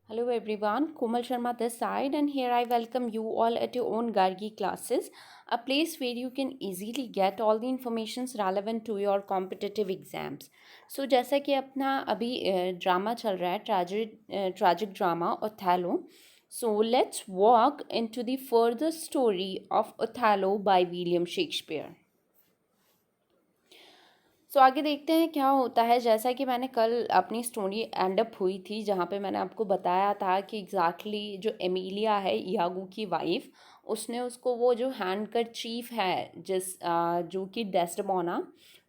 Hello everyone, Komal Sharma this side, and here I welcome you all at your own Gargi classes, a place where you can easily get all the informations relevant to your competitive exams. So जैसा कि अपना अभी drama चल रहा है tragic drama Othello. So let's walk into the further story of Othello by William Shakespeare. सो आगे देखते हैं क्या होता है। जैसा कि मैंने कल अपनी स्टोरी एंड अप हुई थी जहाँ पे मैंने आपको बताया था कि एग्जैक्टली जो एमिलिया है यागू की वाइफ, उसने उसको वो जो हैंडकरचीफ है जो कि डेस्डेमोना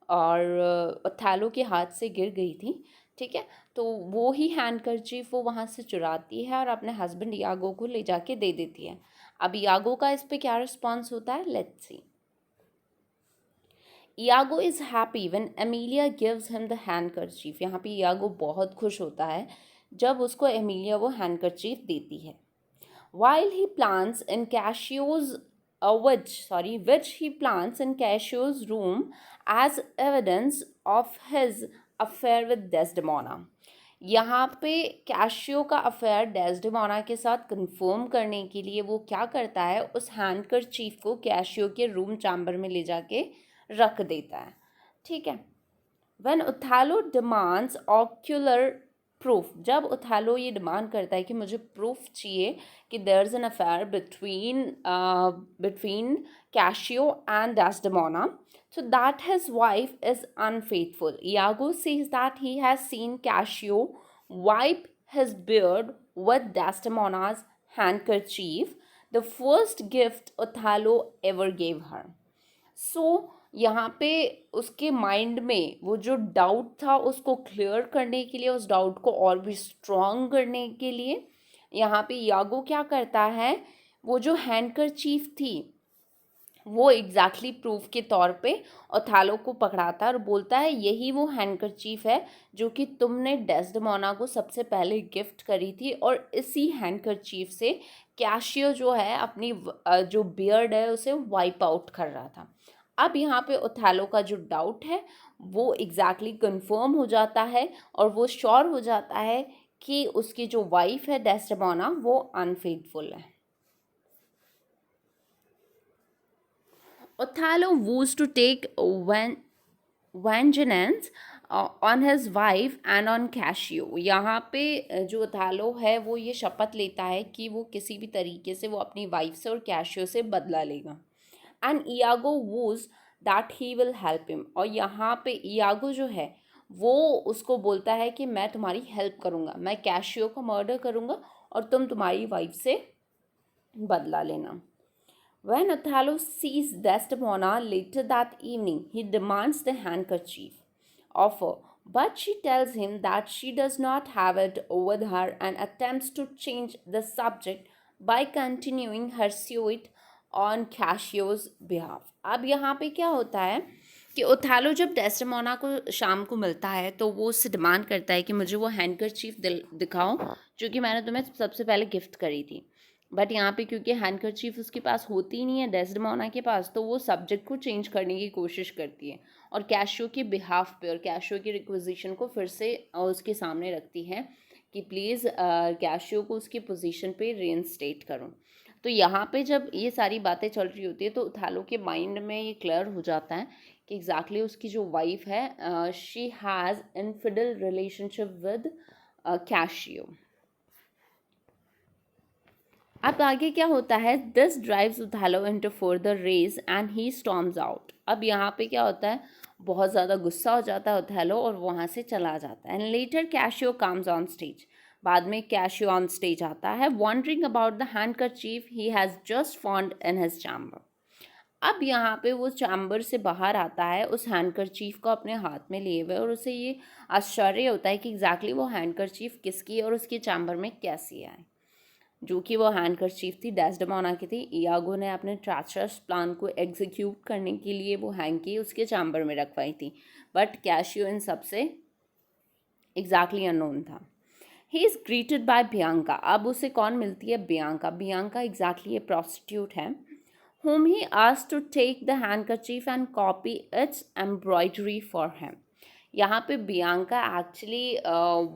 और ओथेलो के हाथ से गिर गई थी, ठीक है। तो वो ही हैंडकरचीफ वो वहाँ से चुराती है और अपने हस्बैंड यागो को ले जाके दे देती है। अब यागो का इस पे क्या रिस्पॉन्स होता है, let's see. Iago is happy when Amelia gives him the handkerchief. यहाँ पे Iago बहुत खुश होता है जब उसको एमिलिया वो हैंडकरचीफ देती है. While he plants in Cassio's which he plants in Cassio's room as evidence of his affair with Desdemona. यहाँ पे कैशियो का अफेयर डेस्डेमोना के साथ कंफर्म करने के लिए वो क्या करता है, उस हैंडकरचीफ को कैशियो के रूम चैम्बर में ले जाके रख देता है, ठीक है। When Othello demands ocular proof, जब ओथेलो ये डिमांड करता है कि मुझे प्रूफ चाहिए कि there is an affair between Cassio and Desdemona, so that his wife is unfaithful. Iago says that he has seen Cassio wipe his beard with Desdemona's handkerchief, the first gift Othello ever gave her. So यहाँ पे उसके mind में वो जो doubt था उसको clear करने के लिए, उस डाउट को और भी स्ट्रॉन्ग करने के लिए यहाँ पे यागो क्या करता है, वो जो हैंडकरचीफ थी वो एग्जैक्टली प्रूफ के तौर पे ओथेलो को पकड़ाता है और बोलता है यही वो हैंडकरचीफ है जो कि तुमने डेस्डेमोना को सबसे पहले गिफ्ट करी थी, और इसी हैंडकरचीफ से कैशियो जो है अपनी जो बियर्ड है उसे वाइप आउट कर रहा था। अब यहाँ पे ओथेलो का जो डाउट है वो एग्जैक्टली कंफर्म हो जाता है और वो श्योर हो जाता है कि उसकी जो वाइफ है डेस्डेमोना वो अनफेथफुल है। Othello vows to take vengeance on his wife and on Cassio. यहाँ पे जो ओथेलो है वो ये शपथ लेता है कि वो किसी भी तरीके से वो अपनी वाइफ से और कैशियो से बदला लेगा। And Iago was that he will help him, और यहाँ पे इयागो जो है वो उसको बोलता है कि मैं तुम्हारी हेल्प करूँगा, मैं कैशियो को मर्डर करूँगा और तुम तुम्हारी वाइफ से बदला लेना। When Othello sees Desdemona later that evening, he demands the handkerchief of her, but she tells him that she does not have it with her and attempts to change the subject by continuing her suit on Cassio's behalf. अब यहाँ पे क्या होता है कि Othello जब Desdemona को शाम को मिलता है तो वो उससे डिमांड करता है कि मुझे वो हैंडकरचीफ दिखाओ जो कि मैंने तुम्हें सबसे पहले गिफ्ट करी थी। बट यहाँ पे क्योंकि हैंडकरचीफ उसके पास होती नहीं है डेस्डेमोना के पास, तो वो सब्जेक्ट को चेंज करने की कोशिश करती है और कैशियो के बिहाफ पे और कैशियो की रिक्वेजिशन को फिर से उसके सामने रखती है कि प्लीज़ कैशियो को उसकी पोजीशन पे रीइंस्टेट करो। तो यहाँ पे जब ये सारी बातें चल रही होती है तो ओथेलो के माइंड में ये क्लियर हो जाता है कि एग्जैक्टली उसकी जो वाइफ है she has infidel relationship with Cassio. अब आगे क्या होता है, this drives Othello into further rage and he storms out. अब यहाँ पे क्या होता है, बहुत ज़्यादा गुस्सा हो जाता है ओथेलो और वहाँ से चला जाता है। And later Cassio comes on stage, बाद में कैशियो ऑन स्टेज आता है, wondering about the handkerchief he has just found in his chamber. अब यहाँ पे वो चैम्बर से बाहर आता है उस हैंडकरचीफ को अपने हाथ में लिए हुए, और उसे ये आश्चर्य होता है कि एग्जैक्टली वो हैंडकरचीफ किसकी है और उसके चैम्बर में कैसी आई, जो कि वो हैंडकरचीफ थी डेस्डेमोना की थी। इयागो ने अपने ट्रैचरस प्लान को एग्जीक्यूट करने के लिए वो हैंकी उसके चैम्बर में रखवाई थी, बट कैशियो इन सबसे एग्जैक्टली अननोन था। He is greeted by Bianca. अब उसे कौन मिलती है, बियांका। बियांका एग्जैक्टली ये प्रोस्टिट्यूट है whom he asked to take the handkerchief and copy its embroidery for him. यहाँ पे Bianca actually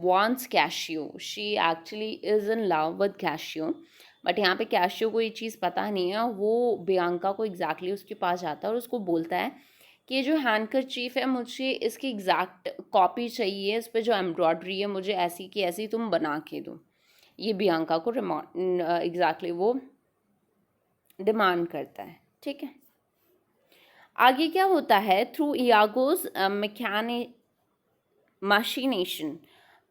wants cashew, she actually is in love with cashew, but यहाँ पे कैशियो को ये चीज़ पता नहीं है। वो बियांका को एग्जैक्टली उसके पास जाता है और उसको बोलता है कि ये जो हैंडकरचीफ है मुझे इसकी एग्जैक्ट कॉपी चाहिए, इस पे जो एम्ब्रॉयडरी है मुझे ऐसी की ऐसी तुम बना के दो। ये बियांका को एग्जैक्टली वो डिमांड करता है, ठीक है। आगे क्या होता है, through इयागोज machination.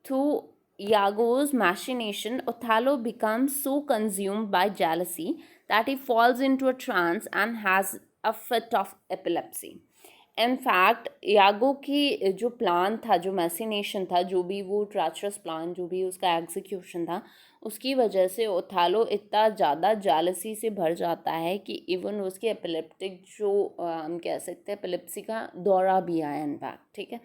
Through Iago's machination, Othello becomes so consumed by jealousy that he falls into a trance and has a fit of epilepsy. In fact Iago की जो प्लान था, जो मैसिनेशन था, जो भी वो ट्रैचरस प्लान, जो भी उसका एग्जीक्यूशन था, उसकी वजह से ओथालो इतना ज़्यादा जालसी से भर जाता है कि इवन उसके एपिलेप्टिक जो हम कह सकते हैं एपिलेप्सी का दौरा भी आया इनफैक्ट, ठीक है।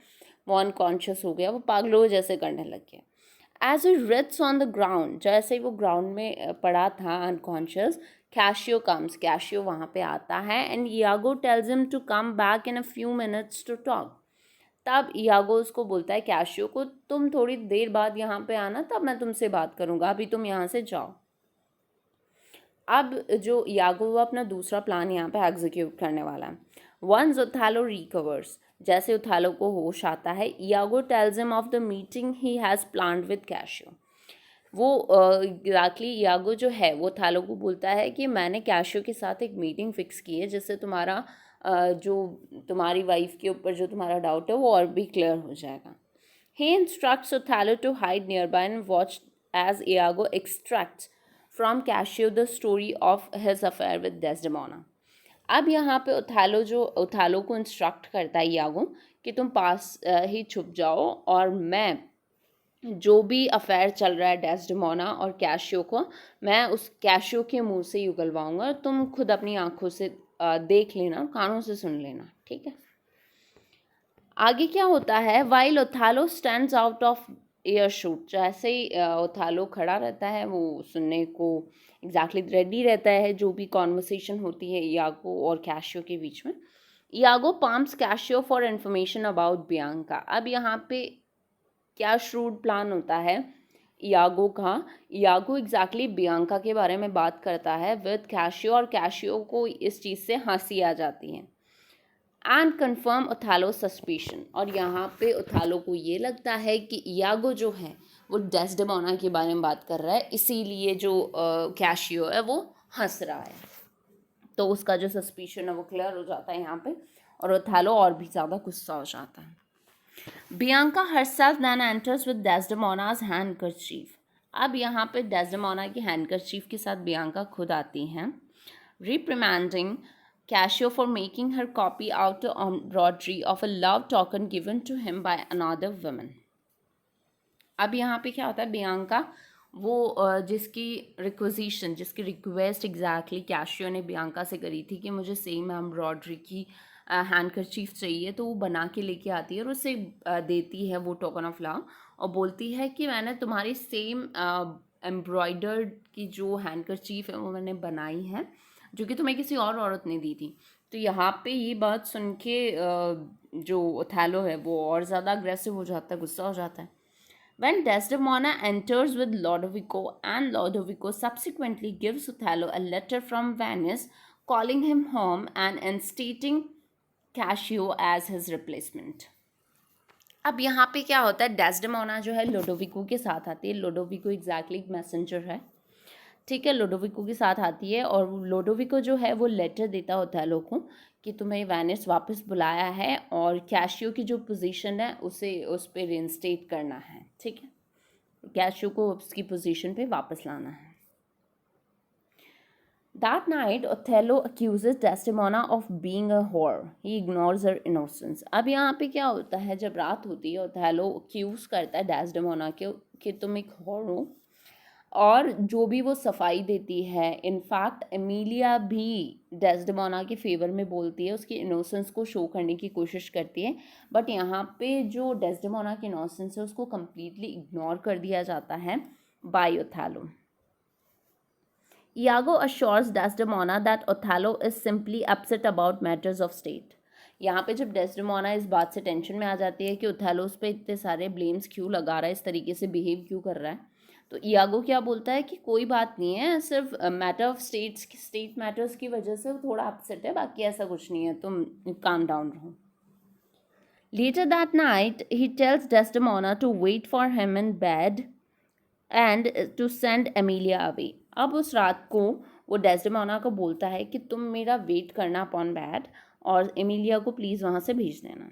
वो अनकॉन्शियस हो गया, वो पागलों जैसे करने लग गया। As a writhes on the ground, जैसे ही वो ग्राउंड में पड़ा था अनकॉन्शियस, कैशियो कम्स, कैशियो वहाँ पे आता है and Iago tells him to come back in a few minutes to talk. तब इयागो उसको बोलता है कैशियो को, तुम थोड़ी देर बाद यहाँ पे आना, तब मैं तुमसे बात करूँगा, अभी तुम यहाँ से जाओ। अब जो इयागो वो अपना दूसरा प्लान यहाँ पे एग्जीक्यूट करने वाला है। वंस ओथेलो रिकवर्स, जैसे ओथेलो को होश आता है, Iago tells him of the meeting he has planned with cashew. वो एग्जैक्टली इयागो जो है वो ओथेलो को बोलता है कि मैंने कैशियो के साथ एक मीटिंग फिक्स की है जिससे तुम्हारा जो तुम्हारी वाइफ के ऊपर जो तुम्हारा डाउट है वो और भी क्लियर हो जाएगा। He instructs Othello to hide nearby and watch as Iago extracts from Cassio the story of his affair with Desdemona. अब यहाँ पे ओथेलो को इंस्ट्रक्ट करता है इयागो कि तुम पास ही छुप जाओ और मैं जो भी अफेयर चल रहा है डेस्डेमोना और कैशियो को, मैं उस कैशियो के मुंह से ही उगलवाऊंगा, तुम खुद अपनी आंखों से देख लेना, कानों से सुन लेना, ठीक है। आगे क्या होता है, while Othello stands out of air shoot, जैसे ही ओथेलो खड़ा रहता है, वो सुनने को एग्जैक्टली रेडी रहता है जो भी कॉन्वर्सेशन होती है इयागो और कैशियो के बीच में। Iago palms cashew for information about Bianca. अब यहाँ पे क्या श्रूड प्लान होता है इयागो का, इयागो एग्जैक्टली बियांका के बारे में बात करता है विद कैशियो, और कैशियो को इस चीज़ से हंसी आ जाती है। एंड कन्फर्म ओथेलो सस्पिशन, और यहाँ पे ओथेलो को ये लगता है कि इयागो जो है वो डेस्डेमोना के बारे में बात कर रहा है, इसीलिए जो कैशियो है वो हंस रहा है। तो उसका जो सस्पिशन है वो क्लियर हो जाता है यहाँ पे, और ओथेलो और भी ज़्यादा गुस्सा हो जाता है। Bianca herself then enters with Desdemona's handkerchief. अब यहाँ पे डेस्डेमोना की हैंडकरचीफ के साथ बियांका खुद आती हैं, reprimanding Cassio for making her copy out of embroidery of a love token given to him by another woman. अब यहाँ पे क्या होता है, बियांका वो जिसकी रिक्वेजिशन, जिसकी रिक्वेस्ट एग्जैक्टली कैशियो ने बियांका से करी थी कि मुझे सेम एम्ब्रॉयडरी की हैंडकरचीफ चाहिए, तो वो बना के लेके आती है और उसे देती है वो टोकन ऑफ लव, और बोलती है कि मैंने तुम्हारी सेम एम्ब्रॉयडर्ड की जो हैंडकरचीफ है वो मैंने बनाई है, जो कि तुम्हें किसी और औरत ने दी थी। तो यहाँ पे ये बात सुन के जो ओथेलो है वो और ज़्यादा अग्रेसिव हो जाता है, गुस्सा हो जाता है। When Desdemona enters with Lodovico, and Lodovico subsequently gives Othello a letter from Venice calling him home and instating Cassio as his replacement. अब यहाँ पे क्या होता है, डेस्डेमोना जो है लोडोविको के साथ आती है। लोडोविको एग्जैक्टली एक मैसेंजर है, ठीक है, लोडोविको के साथ आती है और लोडोविको जो है वो लेटर देता होता है लोगों को कि तुम्हें वेनिस वापस बुलाया है और कैशियो की जो पोजीशन है उसे उस पर रिइंस्टेट करना है, ठीक है, कैशियो को उसकी पोजीशन पे वापस लाना है। That night, Othello accuses Desdemona of being a whore. He ignores her innocence. अब यहाँ पे क्या होता है, जब रात होती है ओथेलो अक्यूज़ करता है डेस्डेमोना के कि तुम एक whore हो, और जो भी वो सफाई देती है, इनफैक्ट एमिलिया भी डेस्डेमोना के फेवर में बोलती है, उसकी इनोसेंस को शो करने की कोशिश करती है, बट यहाँ पे जो डेस्डेमोना की इनोसेंस है उसको कम्प्लीटली इग्नोर कर दिया जाता है by Othello. Iago assures Desdemona that Othello is simply upset about matters of state. यहाँ पे जब डेस्डेमोना इस बात से टेंशन में आ जाती है कि ओथेलो उस पर इतने सारे ब्लेम्स क्यों लगा रहा है, इस तरीके से बिहेव क्यों कर रहा है, तो इयागो क्या बोलता है कि कोई बात नहीं है, सिर्फ मैटर ऑफ स्टेट मैटर्स की वजह से वो थोड़ा अपसेट है, बाकी ऐसा कुछ नहीं है, तुम काम डाउन रहो. Later that night, he tells Desdemona to wait for him in bed and to send Amelia away. अब उस रात को वो डेस्डेमोना को बोलता है कि तुम मेरा वेट करना अपॉन बेड और एमिलिया को प्लीज़ वहाँ से भेज देना.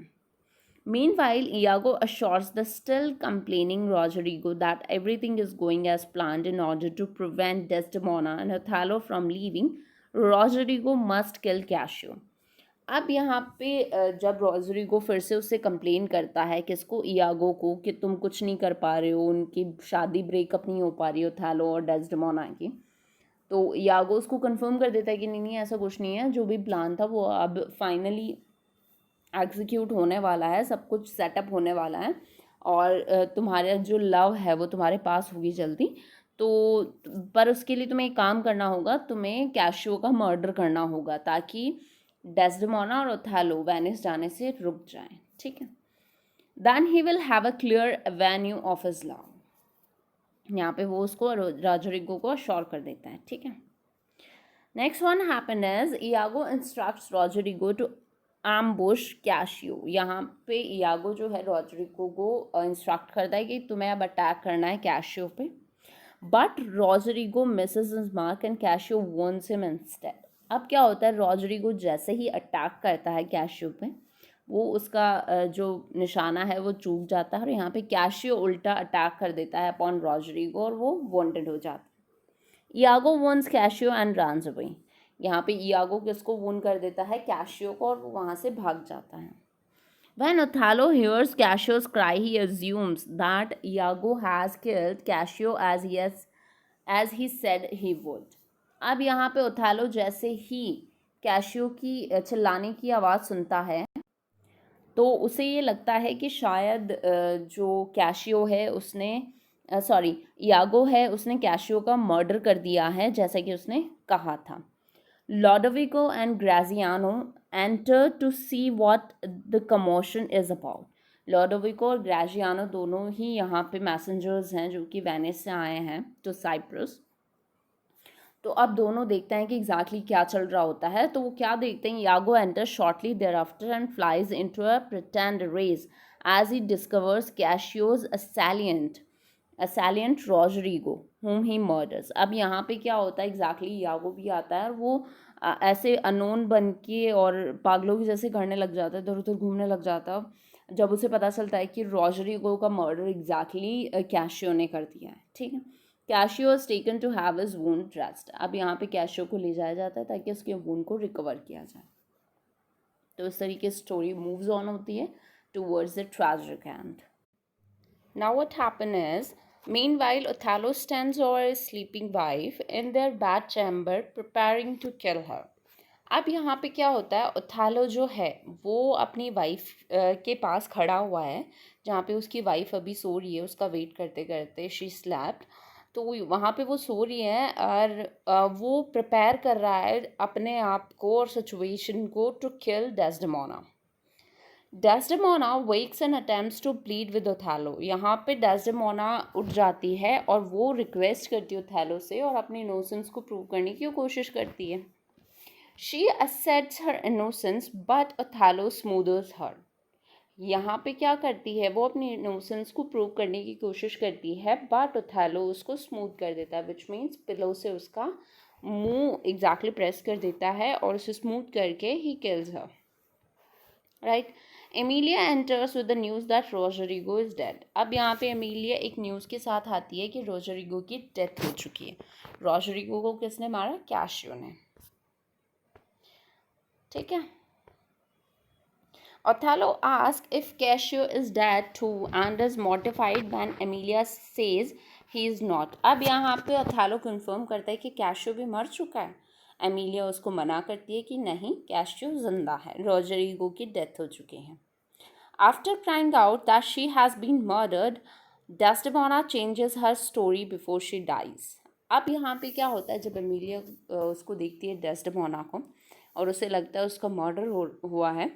Meanwhile, Iago assures the still complaining Roderigo that everything is going as planned in order to prevent Desdemona and Othello from leaving. Roderigo must kill Cassio. अब यहाँ पे जब रोजरिगो फिर से उससे कंप्लेन करता है किसको, इयागो को, कि तुम कुछ नहीं कर पा रहे हो, उनकी शादी ब्रेकअप नहीं हो पा रही ओथेलो और डेस्डेमोना की, तो इयागो उसको कंफर्म कर देता है कि नहीं ऐसा कुछ नहीं है, जो भी प्लान था वो अब फाइनली एग्जीक्यूट होने वाला है, सब कुछ सेटअप होने वाला है और तुम्हारा जो लव है वो तुम्हारे पास होगी जल्दी. तो पर उसके लिए तुम्हें एक काम करना होगा, तुम्हें कैशियो का मर्डर करना होगा ताकि डेस्डेमोना और ओथेलो वेनिस जाने से रुक जाएं. ठीक है. Then he will have a clear avenue of his love. यहाँ पे वो उसको रोजरिगो को अश्योर कर देता है. ठीक है. Next one happen is Iago instructs Roderigo to ambush Cassio. यहाँ पे इयागो जो है रोजरिगो को इंस्ट्रक्ट करता है कि तुम्हें अब अटैक करना है कैशियो पे, but Roderigo misses his mark and Cassio warns him instead. अब क्या होता है, रोजरिगो जैसे ही अटैक करता है कैशियो पे, वो उसका जो निशाना है वो चूक जाता है और यहाँ पे कैशियो उल्टा अटैक कर देता है अपॉन रोजरिगो और वो वॉन्टेड हो जाता है. Iago wounds Cassio and runs away. यहाँ पे इयागो किसको वोन कर देता है, कैशियो को, और वो वहाँ से भाग जाता है. When Othello hears Cassio's cry, he assumes that Iago has killed Cassio as he said he would. अब यहाँ पे ओथेलो जैसे ही कैशियो की चिल्लाने की आवाज़ सुनता है तो उसे ये लगता है कि शायद जो कैशियो है उसने इयागो है उसने कैशियो का मर्डर कर दिया है जैसा कि उसने कहा था. Lodovico and Graziano enter to see what the commotion is about. Lodovico और Graziano दोनों ही यहाँ पे मैसेंजर्स हैं जो कि वेनिस से आए हैं टू साइप्रस. तो अब दोनों देखते हैं कि एग्जैक्टली क्या चल रहा होता है. तो वो क्या देखते हैं, Iago enter shortly thereafter and flies into a pretend race as he discovers Cassio's assailant Roderigo whom he murders. अब यहाँ पे क्या होता है एग्जैक्टली, यागो भी आता है और वो ऐसे अनोन बन के और पागलों की जैसे करने लग जाता है, इधर उधर घूमने लग जाता है जब उसे पता चलता है कि रोजरिगो का मर्डर एग्जैक्टली कैशियो ने कर दिया है. ठीक है. Cassio is taken to have his wound dressed. अब यहाँ पे कैशियो को ले जाया जाता है ताकि उसके वुंड को रिकवर किया जाए. तो इस तरीके से स्टोरी मूव्स ऑन होती है towards the tragic and. Now what happen is, meanwhile Othello stands over his sleeping wife in their bed chamber preparing to kill her. अब यहाँ पे क्या होता है, ओथेलो जो है वो अपनी वाइफ के पास खड़ा हुआ है जहाँ पे उसकी वाइफ अभी सो रही है, उसका वेट करते करते शी स्लैप्ड. तो वहाँ पे वो सो रही है और वो प्रिपेयर कर रहा है अपने आप को और सिचुएशन को to kill Desdemona. Desdemona wakes and attempts to plead with Othello. यहाँ पे डेस्डेमोना उठ जाती है और वो रिक्वेस्ट करती है ओथेलो से और अपनी इनोसेंस को प्रूव करने की कोशिश करती है. She asserts her innocence but Othello smooths her. यहाँ पे क्या करती है, वो अपनी इनोसेंस को प्रूव करने की कोशिश करती है बट ओथेलो उसको स्मूथ कर देता है, विच मीन्स पिलो से उसका मुंह एग्जैक्टली प्रेस कर देता है और उसे स्मूथ करके he kills her. Right. Emilia enters with the news that Roderigo is dead. अब यहाँ पे एमिलिया एक न्यूज़ के साथ आती है कि रोजरिगो की डेथ हो चुकी है. रोजरिगो को किसने मारा, कैशियो ने. ठीक है. Othello asks if Cassio is dead too and is mortified when Emilia says he is not. अब यहाँ पे ओथेलो कंफर्म करता है कि कैशियो भी मर चुका है. एमिलिया उसको मना करती है कि नहीं, कैशियो जिंदा है, रोजरिगो की डेथ हो चुकी है. After crying out that she has been murdered, Desdemona changes her story before she dies. अब यहाँ पे क्या होता है, जब एमिलिया उसको देखती है डेस्डेमोना को और उसे लगता है उसका मर्डर हुआ है,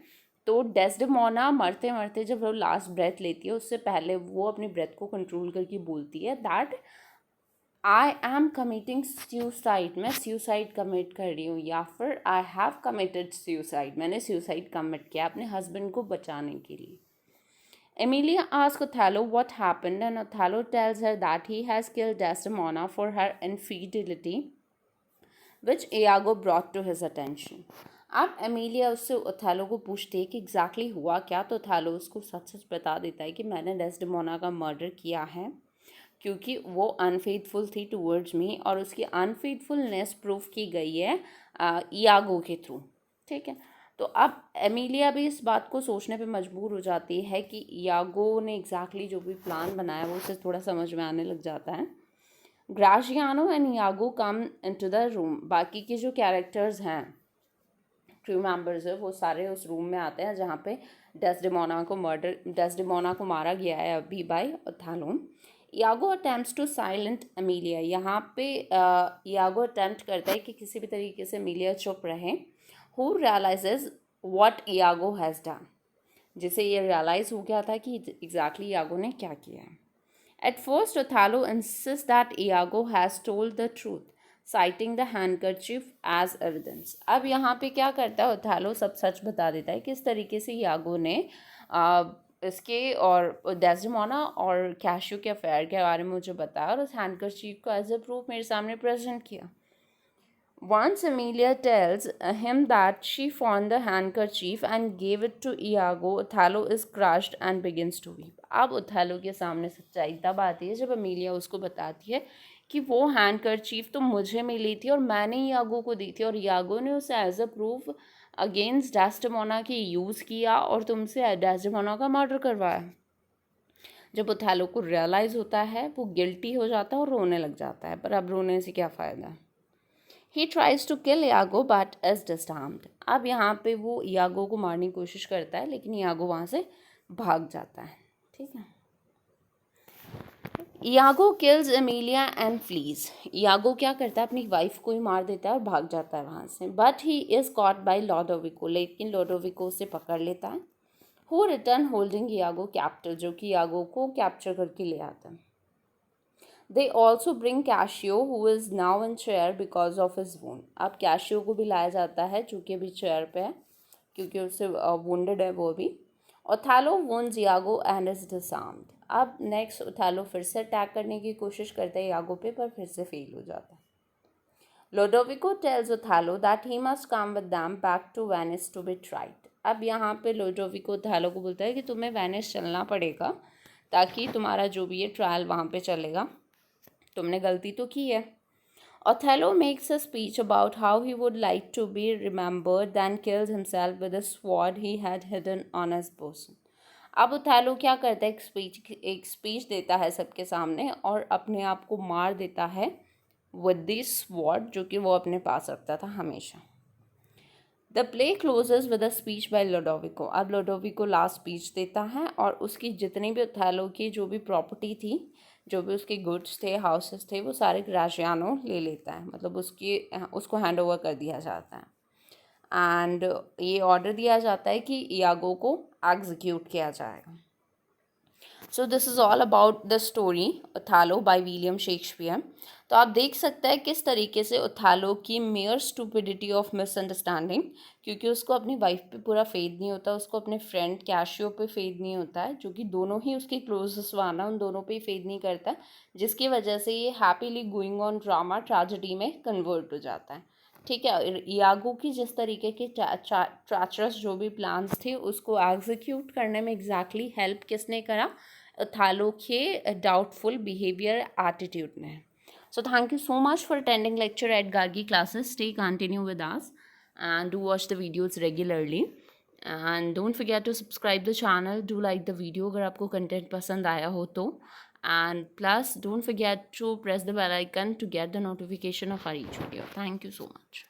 तो डेस्डेमोना मरते मरते जब वो लास्ट ब्रेथ लेती है उससे पहले वो अपनी ब्रेथ को कंट्रोल करके बोलती है that I am committing suicide, मैं सुसाइड कमिट कर रही हूँ, या फिर आई हैव कमिटेड सुसाइड, मैंने सुसाइड कमिट किया अपने हस्बैंड को बचाने के लिए. Emilia asks Othello what happened, and Othello tells her that he has killed Desdemona for her infidelity, which Iago brought to his attention. अब एमिलिया उससे Othello को पूछती है कि एग्जैक्टली हुआ क्या, तो ओथेलो उसको सच सच बता देता है कि मैंने डेस्डेमोना का मर्डर किया है क्योंकि वो अनफेथफुल थी टूवर्ड्स मी, और उसकी अनफेथफुलनेस प्रूफ की गई है इयागो के थ्रू. ठीक है, तो अब एमिलिया भी इस बात को सोचने पे मजबूर हो जाती है कि इयागो ने एग्जैक्टली जो भी प्लान बनाया वो उसे थोड़ा समझ में आने लग जाता है. Gratiano and Iago come into the room. बाकी के जो कैरेक्टर्स हैं, क्रू मेंबर्स है, वो सारे उस रूम में आते हैं जहाँ पे डेस्डेमोना को मारा गया है अभी by Othello. Iago attempts to silent Emilia. यहाँ पे इयागो अटेम्प्ट करता है कि किसी भी तरीके से एमिलिया चुप रहे. Who realizes what Iago has done, जिसे ये रियलाइज हो गया था कि एग्जैक्टली Iago ने क्या किया है. At first Othello insists that Iago has told the truth, citing the handkerchief as evidence. अब यहाँ पे क्या करता है Othello, सब सच बता देता है कि इस तरीके से Iago ने इसके और डेस्डेमोना और कैशियो के अफेयर के बारे में मुझे बताया और उस हैंडकरचीफ को एज ए प्रूफ मेरे सामने प्रेजेंट किया. Once Emilia tells him that she found the handkerchief and gave it to Iago, Othello is crushed and begins to weep. अब Othello के सामने सच्चाई तब आती है जब एमिलिया उसको बताती है कि वो हैंडकरचीफ तो मुझे मिली थी और मैंने इयागो को दी थी और इयागो ने उसे as a proof against Desdemona की यूज़ किया और तुमसे डेस्डेमोना का मर्डर करवाया. जब ओथेलो को रियलाइज़ होता है वो गिल्टी हो जाता है और रोने लग जाता है, पर अब रोने से क्या फ़ायदा. He tries to kill Iago but is disarmed. अब यहाँ पे वो इयागो को मारने की कोशिश करता है लेकिन इयागो वहाँ से भाग जाता है. ठीक है, Iago kills Emilia and fleas. Iago क्या करता है, अपनी वाइफ को ही मार देता है और भाग जाता है वहाँ से. But he is caught by Lodovico, लेकिन लोडोविको उसे पकड़ लेता है. Who return holding Iago captive, जो कि इयागो को कैप्चर करके ले आता है. They also bring Cassio, who is now in chair because of his wound. अब कैशियो को भी लाया जाता है जो कि अभी चेयर पे है क्योंकि उससे wounded है वो भी. Othello wounds Iago and is disarmed. अब नेक्स्ट ओथेलो फिर से अटैक करने की कोशिश करता है इयागो पे, पर फिर से फेल हो जाता है. Lodovico tells Othello that he must come with them back to Venice to be tried. अब यहाँ पे लोडोविको ओथेलो को बोलता है कि तुम्हें वेनिस चलना पड़ेगा ताकि तुम्हारा जो भी है ट्रायल वहाँ पे चलेगा, तुमने गलती तो की है. Othello makes a speech about how he would like to be remembered, then kills himself with a sword he had hidden on his bosom. अब ओथेलो क्या करता है, एक स्पीच देता है सबके सामने और अपने आप को मार देता है विद दिस स्वॉर्ड जो कि वो अपने पास रखता था हमेशा. The play closes with a speech by Lodovico. अब लोडोविको लास्ट स्पीच देता है और उसकी जितनी भी ओथेलो की जो भी प्रॉपर्टी थी, जो भी उसके गुड्स थे, हाउसेस थे, वो सारे ग्राशियानो ले लेता है, मतलब उसको हैंड ओवर कर दिया जाता है. एंड ये ऑर्डर दिया जाता है कि इयागो को एग्जीक्यूट किया जाएगा. So this is all about the story Othello by William Shakespeare. तो आप देख सकते हैं किस तरीके से ओथेलो की मेयर स्टूपिडिटी ऑफ मिसअंडरस्टैंडिंग, क्योंकि उसको अपनी वाइफ पे पूरा फेथ नहीं होता, उसको अपने फ्रेंड कैशियो पे फेथ नहीं होता है, जो कि दोनों ही उसके क्लोजेस्ट वन है, उन दोनों पे फेथ नहीं करता, जिसकी वजह से ये happily going on drama tragedy में कन्वर्ट हो जाता है. ठीक है, इयागो की जिस तरीके के ट्रैचरस जो भी प्लान्स थे उसको एग्जीक्यूट करने में एग्जैक्टली हेल्प किसने करा, ओथेलो के डाउटफुल बिहेवियर एटीट्यूड ने. So thank you so much for attending lecture at Gargi classes. Stay continue with us and do watch the videos regularly. And don't forget to subscribe the channel. Do like the video अगर आपको content पसंद आया हो तो. And plus don't forget to press the bell icon to get the notification of our each video. Thank you so much.